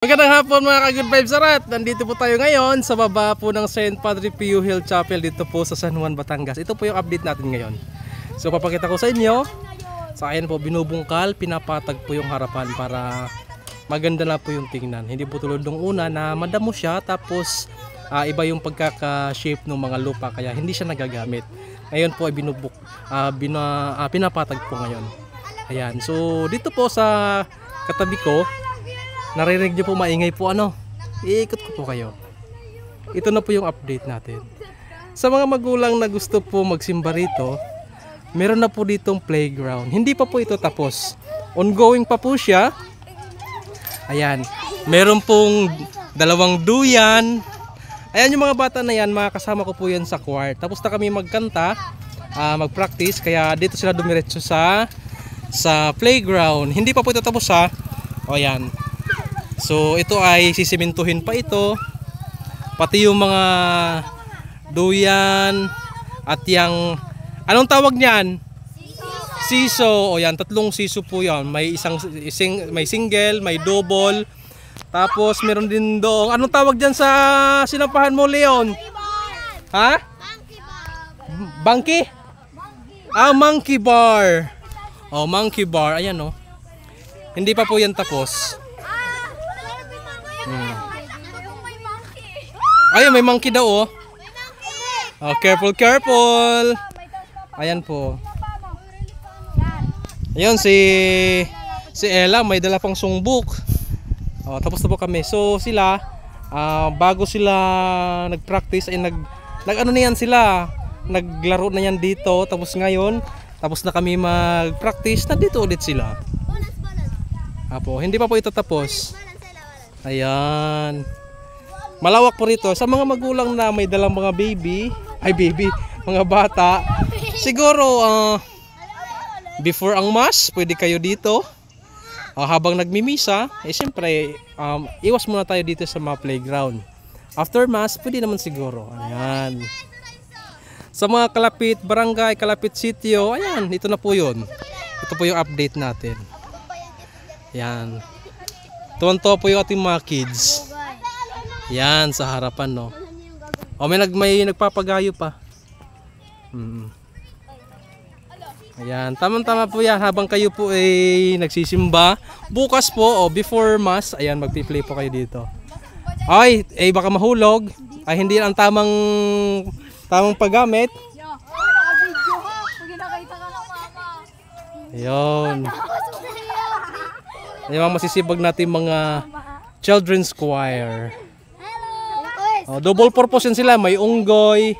Magandang hapon mga ka-Good Vibes Arat. Nandito po tayo ngayon sa baba po ng St. Padre Pio Hill Chapel dito po sa San Juan, Batangas. Ito po yung update natin ngayon. So papakita ko sa inyo. Sa ayan po binubungkal, pinapatag po yung harapan para maganda na po yung tingnan. Hindi po tulad nung una na madamo siya tapos iba yung pagkaka-shape ng mga lupa kaya hindi siya nagagamit. Ngayon po ay pinapatag po ngayon. Ayan. So dito po sa katabi ko, naririnig nyo po maingay po iikot ko po kayo. Ito na po yung update natin. Sa mga magulang na gusto po magsimba rito, meron na po ditong playground. Hindi pa po ito tapos. Ongoing pa po siya. Ayan. Meron pong dalawang duyan. Ayan yung mga bata na yan, mga kasama ko po yan sa choir. Tapos na kami magkanta, mag-practice. Kaya dito sila dumiretso sa playground. Hindi pa po ito tapos ha. O ayan. So ito ay sisimintuhin pa ito. Pati yung mga duyan at yung anong tawag niyan? Siso. O yan, tatlong siso po yan. May may single, may double. Tapos meron din doon. Anong tawag diyan sa sinampahan mo, Leon? Ha? Monkey? Monkey bar. Oh, monkey bar. Ayan oh. Hindi pa po yan tapos. Ayun, may monkey daw oh. Oh, careful, careful. Ayan po. Ayun si Ella may dala pang songbok. Oh, tapos na po kami. So sila bago sila nag-practice ay nag-ano na yan sila. Naglaro na yan dito. Tapos ngayon, tapos na kami mag-practice, nandito ulit sila. Apo, hindi pa po ito tapos. Ayan. Malawak po rito. Sa mga magulang na may dalang mga mga bata, siguro before ang mass, pwede kayo dito. Habang nagmimisa, siyempre, iwas muna tayo dito sa mga playground. After mass, pwede naman siguro. Ayan. Sa mga kalapit barangay, kalapit sitio, ayan, ito na po yun. Ito po yung update natin. Ayan. Tuwan-tuwa po yung ating mga kids. Yan sa harapan no. O may nagpapagayo pa. Ayan, tama-tama po yan habang kayo po ay nagsisimba. Bukas po o before mass, ayan magpi-play po kayo dito. Ay, baka mahulog. Ay hindi ang tamang paggamit. Ayun. Ayan masisibag natin mga children's choir. Double purpose yan sila, may unggoy.